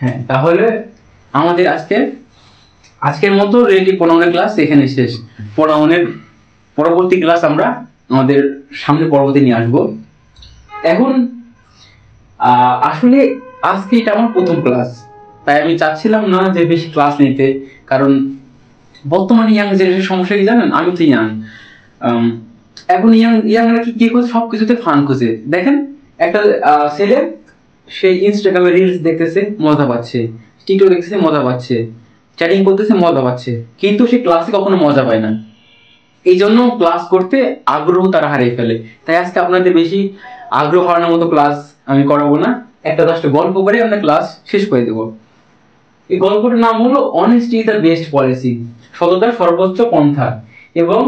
হ্যাঁ, তাহলে আমাদের আজকের মতো রেডি প্রোনাউনের ক্লাস এখানে শেষ। প্রোনাউনের পরবর্তী ক্লাস আমরা আমাদের সামনে পরবর্তী নিয়ে আসবো। এখন আসলে আজকে এটা আমার প্রথম ক্লাস, তাই আমি চাচ্ছিলাম না যে বেশি ক্লাস নিতে, কারণ বর্তমানে ইয়াং জেনারেশন সমস্যা কি জানেন? আমি তো ইয়াং। এখন ইয়াংরা কি করছে, সবকিছুতে ফান খুঁজে। দেখেন একটা ছেলে, সে ইনস্টাগ্রামে রিলস দেখতেছে, মজা পাচ্ছে, টিকটক দেখতেছে, মজা পাচ্ছে, চ্যাটিং করতেছে, মজা পাচ্ছে, কিন্তু সে ক্লাসে কখনো মজা পায় না। এই জন্য ক্লাস করতে আগ্রহ তারা হারিয়ে ফেলে। তাই আজকে আপনাদের বেশি আগ্রহ হারানোর মতো ক্লাস আমি করাবো না, একটা 10টা গল্প করে আমরা ক্লাস শেষ করে দেবো। এই গল্পটার নাম হলো honesty is the best policy, সততার সর্বোচ্চ পন্থা। এবং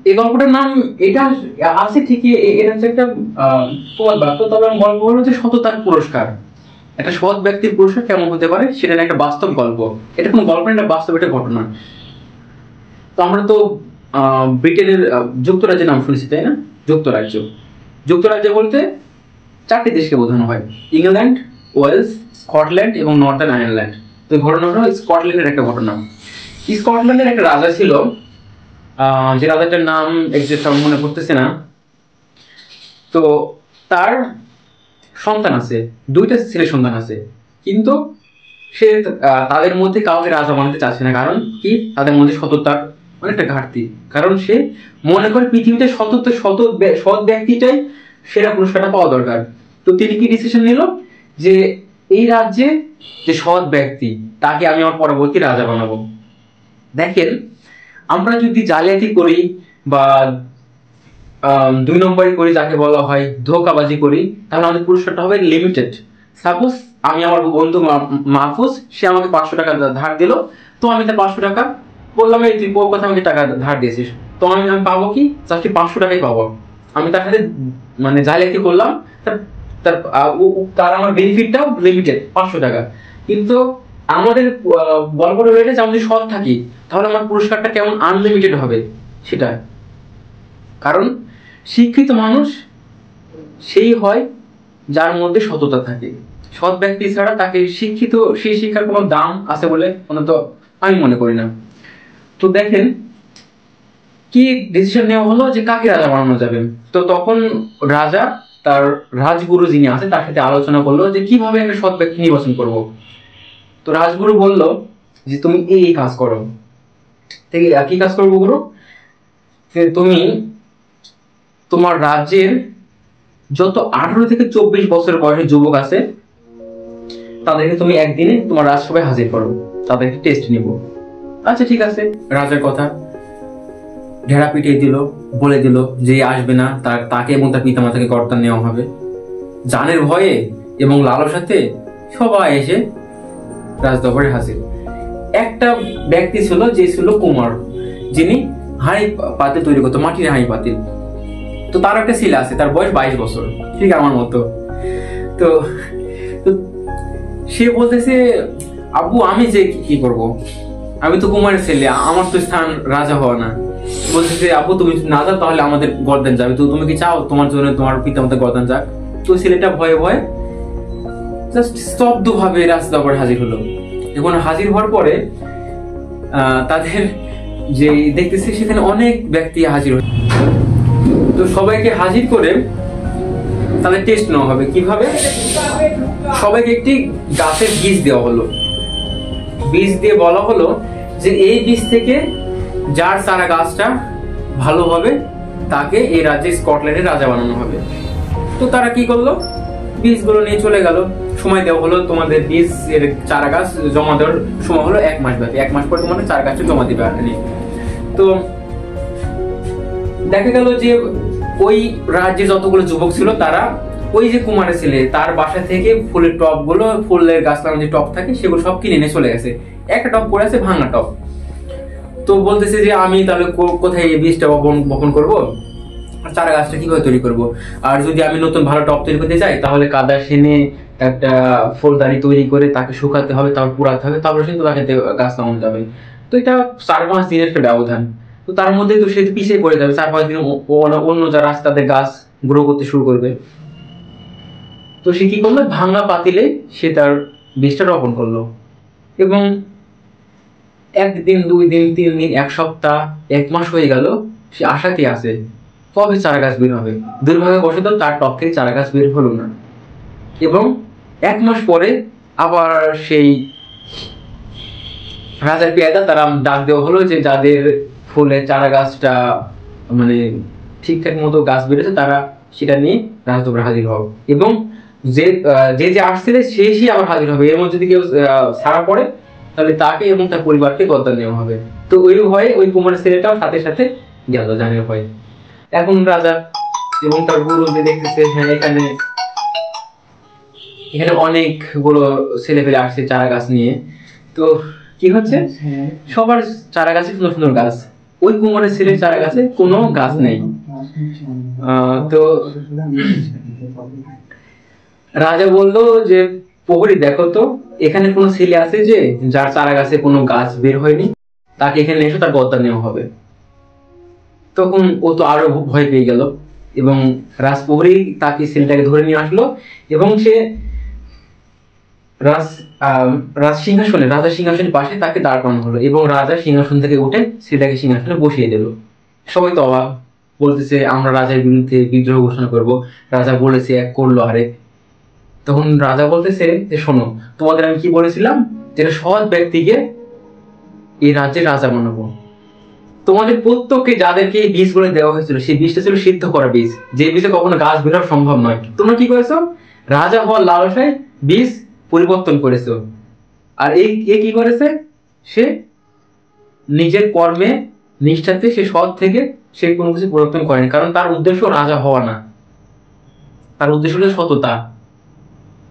এই গল্পটার নাম এটা আছে ঠিকই, এটা হচ্ছে একটা প্রবাদ বাক্য, তবে গল্প হলো যে সততার পুরস্কার। একটা সৎ ব্যক্তির পুরস্কার কেমন হতে পারে সেটা একটা বাস্তব গল্প। এটা কোনো গল্প না, এটা বাস্তব, এটা ঘটনা। তো আমরা তো ব্রিটেনের যুক্তরাজ্যের নাম শুনেছি, তাই না? যুক্তরাজ্য বলতে 4টি দেশকে বোঝানো হয়: ইংল্যান্ড, ওয়েলস, স্কটল্যান্ড এবং নর্দার্ন আয়ারল্যান্ড। তো ঘটনাটা হলো স্কটল্যান্ডের একটা ঘটনা। স্কটল্যান্ডের একটা রাজা ছিল, যে রাজাটার নাম এক্সাক্ট আমার মনে পড়তেছে না। তো তার সন্তান আছে, 2টা ছেলে সন্তান আছে, কিন্তু সে তাদের মধ্যে কাউকে রাজা বানাতে চাচ্ছে না। কারণ কি? তাদের মধ্যে সততার অনেকটা ঘাটতি। কারণ সে মনে করে পৃথিবীতে সৎ ব্যক্তিটাই সেরা পুরস্কারটা পাওয়া দরকার। তো তিনি কি ডিসিশন নিল যে এই রাজ্যে যে সৎ ব্যক্তি তাকে আমি আমার পরবর্তী রাজা বানাবো। দেখেন, আমরা যদি জালিয়াতি করি বা 2 নম্বরই করি, যাকে বলা হয় ধোঁকাবাজি করি, তাহলে আমাদের পুরস্কারটা হবে লিমিটেড। সাপোজ আমি আমার বন্ধু মাহফুজ, সে আমাকে 500 টাকা ধার দিল, তো আমি তার 500 টাকা বললাম, এই তুই কথা আমাকে টাকা ধার দিয়েছিস, তো আমি পাবো কি? জাস্ট 500 টাকাই পাবো। আমি তার সাথে মানে জালিয়াতি করলাম, তার আমার বেনিফিটটাও লিমিটেড 500 টাকা। কিন্তু আমাদের গল্পটা রয়েছে যে আমরা যদি সৎ থাকি তাহলে আমার পুরস্কারটা কেমন আনলিমিটেড হবে সেটা। কারণ শিক্ষিত মানুষ সেই হয় যার মধ্যে সততা থাকে। সৎ ব্যক্তি ছাড়া তাকে সেই শিক্ষার কোনো দাম আছে বলে তো আমি মনে করি না। তো দেখেন, কি ডিসিশন নেওয়া হলো যে কাকে রাজা বানানো যাবে। তো তখন রাজা তার রাজগুরু যিনি আছে তার সাথে আলোচনা করলো যে কিভাবে একটা সৎ ব্যক্তি নির্বাচন করব। তো রাজগুরু বলল যে তুমি এই কাজ করো। কি কাজ করবো গুরু? তুমি তোমার রাজ্যের যত 18 থেকে 24 বছর বয়সের যুবক আছে তাদেরকে তুমি একদিনে তোমার রাজসভায় হাজির করো, তাদেরকে টেস্ট নিব। আচ্ছা ঠিক আছে, রাজার কথা ঢেড়া পিটিয়ে দিল, বলে দিল যে আসবে না, তাকে এবং তার পিতামাতাকে কর্তা নেওয়া হবে। জানের ভয়ে এবং লালসাতে সবাই এসে রাজদরবারে হাজির। একটা ব্যক্তি ছিল যে ছিল কুমার, যিনি হাঁড়ি পাতিল তৈরি করতো, মাটির হাঁড়ি পাতিল। তো তার একটা ছেলে আছে, তার বয়স 22 বছর, ঠিক আমার মতো। তো সে বলতেছে, আব্বু আমি যে কি করব, আমি তো কুমারের ছেলে, আমার তো স্থান রাজা হওয়া না। বলতেছে, আব্বু তুমি না যাও তাহলে আমাদের গর্দান যাবে, তো তুমি কি চাও তোমার জন্য তোমার পিতামাতা গর্দান যাক? তো ছেলেটা ভয়ে ভয়ে জাস্ট স্তব্ধ ভাবে রাজদরবারে হাজির হলো। এখন হাজির হওয়ার পরে তাদের যে দেখতেছে সেখানে অনেক ব্যক্তি হাজির হয়েছে। তো সবাইকে হাজির করে তাদের টেস্ট নেওয়া হবে। কিভাবে? সবাইকে একটি গাছের বীজ দেওয়া হলো। বীজ দিয়ে বলা হলো যে এই বীজ থেকে যার চারা গাছটা ভালো হবে তাকে এই রাজ্যে স্কটল্যান্ডের রাজা বানানো হবে। তো তারা কি করলো? বীজগুলো নিয়ে চলে গেল। সময় দেওয়া হলো, তোমাদের বীজ এর চারা গাছ জমা দেওয়ার সময় হলো 1 মাস ব্যাপী। 1 মাস পরে তোমাদের চারা গাছটা জমা দিবে। তো দেখা গেল যে ওই রাজ্যে যতগুলো যুবক ছিল তারা ওই যে কুমারের ছেলে তার বাসা থেকে ফুলের টপ গুলো, ফুলের গাছ লাগানো যে টপ থাকে সেগুলো সব কিনে নিয়ে চলে গেছে। একটা টপ পড়ে আছে, ভাঙা টপ। তো বলতেছে যে আমি তাহলে কোথায় এই বীজটা বপন করবো, চারা গাছটা কিভাবে তৈরি করব? আর যদি আমি নতুন ভালো টপ তৈরি করতে চাই তাহলে কাদা সেনে একটা ফুলদানি তৈরি করে তাকে শুকাতে হবে, তারপর পুরাতে হবে, তারপরে কিন্তু তাকে গাছ লাগানো যাবে। তো এটা 4-5 দিনের একটা ব্যবধান। তো তার মধ্যে তো সে পিছিয়ে পড়ে যাবে। 4-5 দিন অন্য যারা আছে তাদের গাছ গ্রো করতে শুরু করবে। তো সে কি করলো, ভাঙা পাতিলে সে তার বীজটা রোপণ করলো। এবং 1 দিন 2 দিন 3 দিন 1 সপ্তাহ 1 মাস হয়ে গেল, সে আশাতে আছে কবে চারা গাছ বের হবে। দুর্ভাগ্যবশত তার টপ থেকে চারা গাছ বের হলো না। এবং 1 মাস পরে আবার সেই রাজার পেয়াদা তারা ডাক দেওয়া হলো যে যাদের ফুলের চারা গাছটা মানে ঠিকঠাক মতো গাছ বেড়েছে তারা সেটা নিয়ে রাজদরবারে হাজির হও। এবং যে যে আসছিল সে আবার হাজির হবে। এর মধ্যে যদি কেউ ছাড়া পড়ে তাহলে তাকে এবং তার পরিবারকে গদ্দান নেওয়া হবে। তো ওই ভয়ে ওই কুমারের ছেলেটাও সাথে সাথে গেল জানের ভয়ে। এখন রাজা এবং তার গুরু যে দেখতেছে হ্যাঁ এখানে অনেকগুলো ছেলে পেলে আসছে চারা গাছ নিয়ে। তো কি হচ্ছে, সবার চারা গাছে সুন্দর সুন্দর গাছ, ওই কুমারের ছেলের চারা গাছে কোনো গাছ নেই। তো রাজা বললো যে প্রহরী দেখো তো এখানে কোনো ছেলে আছে যে যার চারা গাছে কোনো গাছ বের হয়নি, তাকে এখানে এসে তার গদ্দান নেওয়া হবে। তখন ও তো আরো ভয় পেয়ে গেল এবং রাজপ্রহরী তাকে ছেলেটাকে ধরে নিয়ে আসলো এবং সে রাজার সিংহাসনের পাশে তাকে দাঁড় করানো হলো এবং রাজা সিংহাসন থেকে উঠে ছেলেটাকে সিংহাসনে বসিয়ে দিল। সবাই তো অবাক, বলতেছে আমরা রাজার বিরুদ্ধে বিদ্রোহ ঘোষণা করব, রাজা বলেছে এক করলো আরেক। তখন রাজা বলতেছে যে শোনো, তোমাদের আমি কি বলেছিলাম, যেটা সৎ ব্যক্তিকে এই রাজ্যের রাজা বানাবো। তোমাদের প্রত্যেককে যাদেরকে এই বীজগুলো দেওয়া হয়েছিল সেই বীজটা ছিল সিদ্ধ করা বীজ, যে বীজে কখনো গাছ বের হওয়া সম্ভব নয়। তোমরা কি করেছো, রাজা হওয়ার লালসায় বীজ পরিবর্তন করেছো। আর এ কি করেছে, সে নিজের কর্মে নিষ্ঠাতে সে সৎ থেকে সে কোনো কিছু পরিবর্তন করেনি, কারণ তার উদ্দেশ্য রাজা হওয়া না, তার উদ্দেশ্য হলো সততা।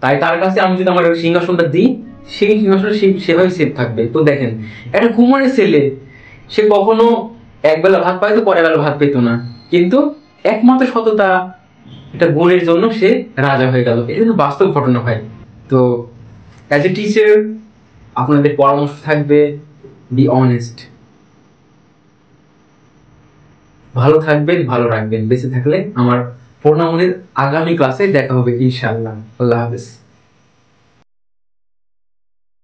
তাই তার কাছে আমি যদি আমার সিংহাসনটা দিই, সেই সিংহাসনটা সেভাবে সেফ থাকবে। তো দেখেন একটা কুমারের ছেলে, সে কখনো একবেলা ভাত পাইতো পরের বেলা ভাত পেতো না, কিন্তু একমাত্র সততা এটা গুণের জন্য সে রাজা হয়ে গেল। এটা কিন্তু বাস্তব ঘটনা ভাই। তো অ্যাজ এ টিচার আপনাদের পরামর্শ থাকবে, বি অনেস্ট, ভালো থাকবেন, ভালো রাখবেন। বেঁচে থাকলে আমার পূর্ণামনির আগামী ক্লাসে দেখা হবে ইনশাআল্লাহ। আল্লাহ হাফেজ।